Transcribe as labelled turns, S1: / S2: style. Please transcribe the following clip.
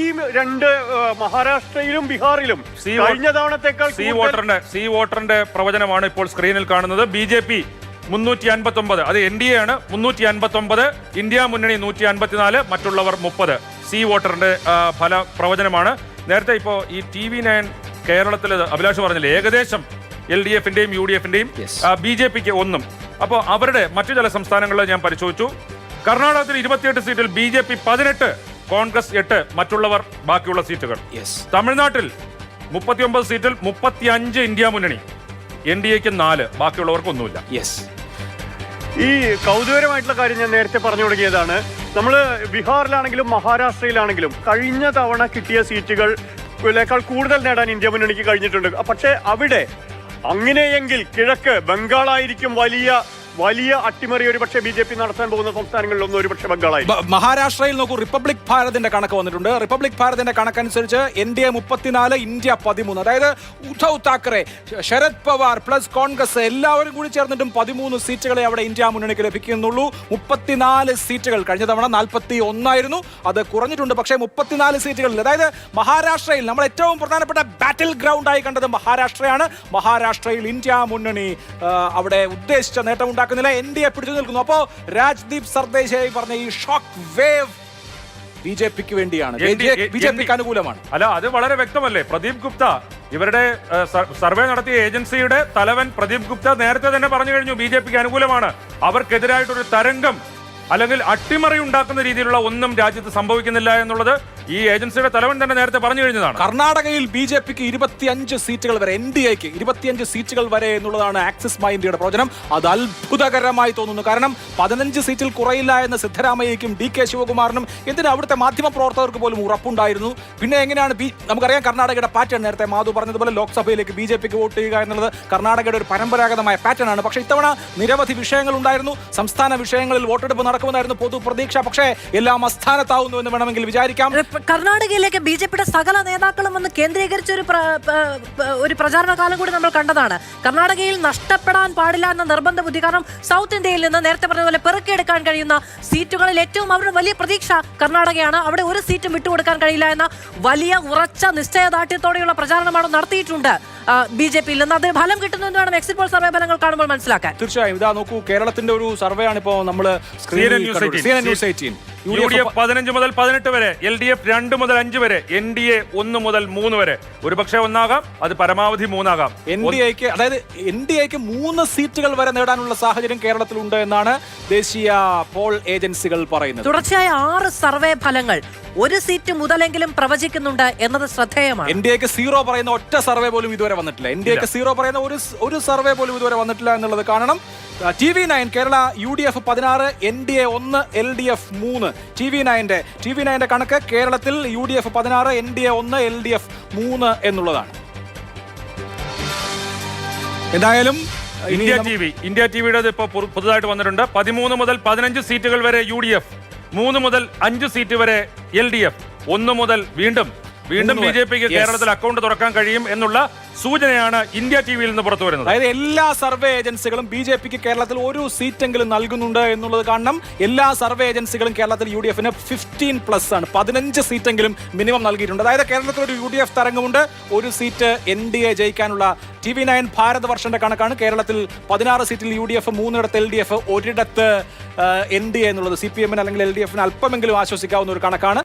S1: ഈ രണ്ട് മഹാരാഷ്ട്രയിലും ബിഹാറിലും കഴിഞ്ഞ തവണത്തേക്കാൾ
S2: സി വോട്ടറിന്റെ പ്രവചനമാണ് ഇപ്പോൾ സ്ക്രീനിൽ കാണുന്നത്. BJP 359, അത് NDA ആണ് 359, ഇന്ത്യ മുന്നണി 154, മറ്റുള്ളവർ 30. സി വോട്ടറിന്റെ ഫല പ്രവചനമാണ്. നേരത്തെ ഇപ്പോൾ ഈ TV9 കേരളത്തിൽ അഭിലാഷ് പറഞ്ഞില്ലേ, ഏകദേശം LDF-ന്റെയും UDF-ന്റെയും BJP-ക്ക് 1. അപ്പോൾ അവരുടെ മറ്റു ചില സംസ്ഥാനങ്ങളിൽ ഞാൻ പരിശോധിച്ചു. കർണാടകത്തിൽ 28 സീറ്റിൽ BJP 18, കോൺഗ്രസ് 8, മറ്റുള്ളവർ ബാക്കിയുള്ള സീറ്റുകൾ. തമിഴ്നാട്ടിൽ 39 സീറ്റിൽ 35 ഇന്ത്യ മുന്നണി, NDA-ക്ക് 4, ബാക്കിയുള്ളവർക്കൊന്നുമില്ല.
S1: ഈ കൗതുകരമായിട്ടുള്ള കാര്യം ഞാൻ നേരത്തെ പറഞ്ഞു തുടങ്ങിയതാണ്. നമ്മൾ ബീഹാറിലാണെങ്കിലും മഹാരാഷ്ട്രയിലാണെങ്കിലും കഴിഞ്ഞ തവണ കിട്ടിയ സീറ്റുകളേക്കാൾ കൂടുതൽ നേടാൻ ഇന്ത്യ മുന്നണിക്ക് കഴിഞ്ഞിട്ടുണ്ട്. പക്ഷേ അവിടെ അങ്ങനെയെങ്കിൽ കിഴക്ക് ബംഗാളായിരിക്കും വലിയ അട്ടിമറി ഒരുപക്ഷെ BJP നടത്താൻ പോകുന്ന സംസ്ഥാനങ്ങളിലൊന്നും ഒരുപക്ഷെ ബംഗാളായി.
S3: മഹാരാഷ്ട്രയിൽ നോക്കൂ, റിപ്പബ്ലിക് ഭാരതിന്റെ കണക്ക് വന്നിട്ടുണ്ട്. റിപ്പബ്ലിക് ഭാരതിന്റെ കണക്കനുസരിച്ച് NDA 34, ഇന്ത്യ 13. അതായത് ഉദ്ധവ് താക്കറെ, ശരത് പവാർ പ്ലസ് കോൺഗ്രസ് എല്ലാവരും കൂടി ചേർന്നിട്ടും 13 സീറ്റുകളെ അവിടെ ഇന്ത്യ മുന്നണിക്ക് ലഭിക്കുന്നുള്ളൂ. 34 സീറ്റുകൾ കഴിഞ്ഞ തവണ 41 ആയിരുന്നു, അത് കുറഞ്ഞിട്ടുണ്ട്. പക്ഷേ 34 സീറ്റുകളിൽ, അതായത് മഹാരാഷ്ട്രയിൽ നമ്മൾ ഏറ്റവും പ്രധാനപ്പെട്ട ബാറ്റിൽ ഗ്രൗണ്ട് ആയി കണ്ടത് മഹാരാഷ്ട്രയാണ്. മഹാരാഷ്ട്രയിൽ ഇന്ത്യ മുന്നണി അവിടെ ഉദ്ദേശിച്ച നേട്ടം ഉണ്ടാക്കുന്നില്ല, NDA പിടിച്ചു നിൽക്കുന്നു. അപ്പോ രാജ്ദീപ് സർദേശായി പറഞ്ഞ ഈ ഷോക്ക് വേവ് BJP-ക്ക് വേണ്ടിയാണ്, BJP-ക്ക് അനുകൂലമാണ്.
S2: അല്ല, അത് വളരെ വ്യക്തമല്ലേ. പ്രദീപ് ഗുപ്ത, ഇവരുടെ സർവേ നടത്തിയ ഏജൻസിയുടെ തലവൻ പ്രദീപ് ഗുപ്ത നേരത്തെ തന്നെ പറഞ്ഞു കഴിഞ്ഞു BJP-ക്ക് അനുകൂലമാണ്. അവർക്കെതിരായിട്ടൊരു തരംഗം അല്ലെങ്കിൽ അട്ടിമറി ഉണ്ടാക്കുന്ന രീതിയിലുള്ള ഒന്നും രാജ്യത്ത് സംഭവിക്കുന്നില്ല എന്നുള്ളത് ഈ ഏജൻസിയുടെ തലവൻ തന്നെ നേരത്തെ പറഞ്ഞു കഴിഞ്ഞതാണ്.
S3: കർണാടകയിൽ BJP-ക്ക് 25 സീറ്റുകൾ വരെ, NDA-ക്ക് 25 സീറ്റുകൾ വരെ എന്നുള്ളതാണ് ആക്സിസ് മൈ ഇന്ത്യയുടെ പ്രവചനം. അത് അത്ഭുതകരമായി തോന്നുന്നു. കാരണം 15 സീറ്റിൽ കുറയില്ല എന്ന് സിദ്ധരാമയ്യയ്ക്കും DK ശിവകുമാറിനും എന്തിനാ അവിടുത്തെ മാധ്യമ പ്രവർത്തകർക്ക് പോലും ഉറപ്പുണ്ടായിരുന്നു. പിന്നെ എങ്ങനെയാണ് നമുക്കറിയാം കർണാടകയുടെ പാറ്റേൺ, നേരത്തെ മാധു പറഞ്ഞതുപോലെ ലോക്സഭയിലേക്ക് BJP-ക്ക് വോട്ട് ചെയ്യുക എന്നുള്ളത് കർണാടകയുടെ ഒരു പരമ്പരാഗതമായ പാറ്റേൺ ആണ്. പക്ഷേ ഇത്തവണ നിരവധി വിഷയങ്ങൾ ഉണ്ടായിരുന്നു. സംസ്ഥാന വിഷയങ്ങളിൽ വോട്ടെടുപ്പ് നടക്കുമെന്നായിരുന്നു പൊതു പ്രതീക്ഷ. പക്ഷേ എല്ലാം അസ്ഥാനത്താവുന്നു എന്ന് വേണമെങ്കിൽ വിചാരിക്കാം.
S4: കർണാടകയിലേക്ക് BJP-യുടെ സകല നേതാക്കളും വന്ന് കേന്ദ്രീകരിച്ച ഒരു പ്രചാരണ കാലം കൂടി നമ്മൾ കണ്ടതാണ്. കർണാടകയിൽ നഷ്ടപ്പെടാൻ പാടില്ല എന്ന നിർബന്ധ ബുദ്ധി. കാരണം സൗത്ത് ഇന്ത്യയിൽ നിന്ന് നേരത്തെ പറഞ്ഞതുപോലെ പെറുക്കിയെടുക്കാൻ കഴിയുന്ന സീറ്റുകളിൽ ഏറ്റവും അവരുടെ വലിയ പ്രതീക്ഷ കർണാടകയാണ്. അവിടെ ഒരു സീറ്റും വിട്ടുകൊടുക്കാൻ കഴിയില്ല എന്ന വലിയ ഉറച്ച നിശ്ചയദാർഢ്യത്തോടെയുള്ള പ്രചാരണമാണ് നടത്തിയിട്ടുണ്ട് BJP-യിൽ നിന്ന്. അത് ഫലം കിട്ടുന്നു എന്ന് വേണം എക്സിറ്റ് പോൾ സർവേ ഫലങ്ങൾ കാണുമ്പോൾ മനസ്സിലാക്കാൻ.
S3: തീർച്ചയായും ഇതാ നോക്കൂ, കേരളത്തിന്റെ ഒരു സർവേ ആണ് ഇപ്പോൾ നമ്മൾ ന്യൂസ് 18.
S2: UDF 15 മുതൽ 18 വരെ, LDF 2 മുതൽ 5 വരെ, NDA 1 മുതൽ 3 വരെ. ഒരു പക്ഷേ 1 ആകാം, അത് പരമാവധി 3 ആകാം.
S3: NDA-ക്ക് 3 സീറ്റുകൾ വരെ നേടാനുള്ള സാഹചര്യം കേരളത്തിലുണ്ട് എന്നാണ് ദേശീയ പോൾ ഏജൻസികൾ പറയുന്നത്.
S4: തുടർച്ചയായ 6 സർവേ ഫലങ്ങൾ ഒരു സീറ്റ് മുതലെങ്കിലും പ്രവചിക്കുന്നുണ്ട് എന്നത് ശ്രദ്ധേയമാണ്.
S3: NDA-ക്ക് 0 പറയുന്ന ഒറ്റ സർവേ പോലും ഇതുവരെ വന്നിട്ടില്ല. NDA-ക്ക് 0 പറയുന്ന ഒരു സർവേ പോലും ഇതുവരെ വന്നിട്ടില്ല എന്നുള്ളത് കാണണം. TV9 Kerala UDF 16, NDA 1, LDF 3. TV9ന്റെ കണക്ക് കേരളത്തിൽ UDF 16, NDA 1, LDF 3 എന്നുള്ളതാണ്. എന്തായാലും
S2: ഇന്ത്യ ടിവിയുടെ ഇപ്പോൾ പുതുതായിട്ട് വന്നിട്ടുണ്ട്. 13 മുതൽ 15 സീറ്റുകൾ വരെ UDF, 3 മുതൽ 5 സീറ്റ് വരെ LDF, 1 മുതൽ വീണ്ടും BJP-ക്ക് കേരളത്തിൽ അക്കൗണ്ട് തുറക്കാൻ കഴിയും എന്നുള്ള സൂചനയാണ് ഇന്ത്യ ടിവിയിൽ നിന്ന് പുറത്തു വരുന്നത്.
S3: അതായത് എല്ലാ സർവേ ഏജൻസികളും BJP-ക്ക് കേരളത്തിൽ ഒരു സീറ്റെങ്കിലും നൽകുന്നുണ്ട് എന്നുള്ളത് കാണണം. എല്ലാ സർവേ ഏജൻസികളും കേരളത്തിൽ UDF-ന് 15+ ആണ്, 15 സീറ്റെങ്കിലും മിനിമം നൽകിയിട്ടുണ്ട്. അതായത് കേരളത്തിൽ ഒരു UDF തരംഗമുണ്ട്, ഒരു സീറ്റ് NDA ജയിക്കാനുള്ള. TV9 ഭാരത് വർഷന്റെ കണക്കാണ്. കേരളത്തിൽ 16 സീറ്റിൽ UDF, 3 LDF, 1 NDA എന്നുള്ളത് CPM-ന് അല്ലെങ്കിൽ LDF-ന് അല്പമെങ്കിലും ആശ്വസിക്കാവുന്ന ഒരു കണക്കാണ്.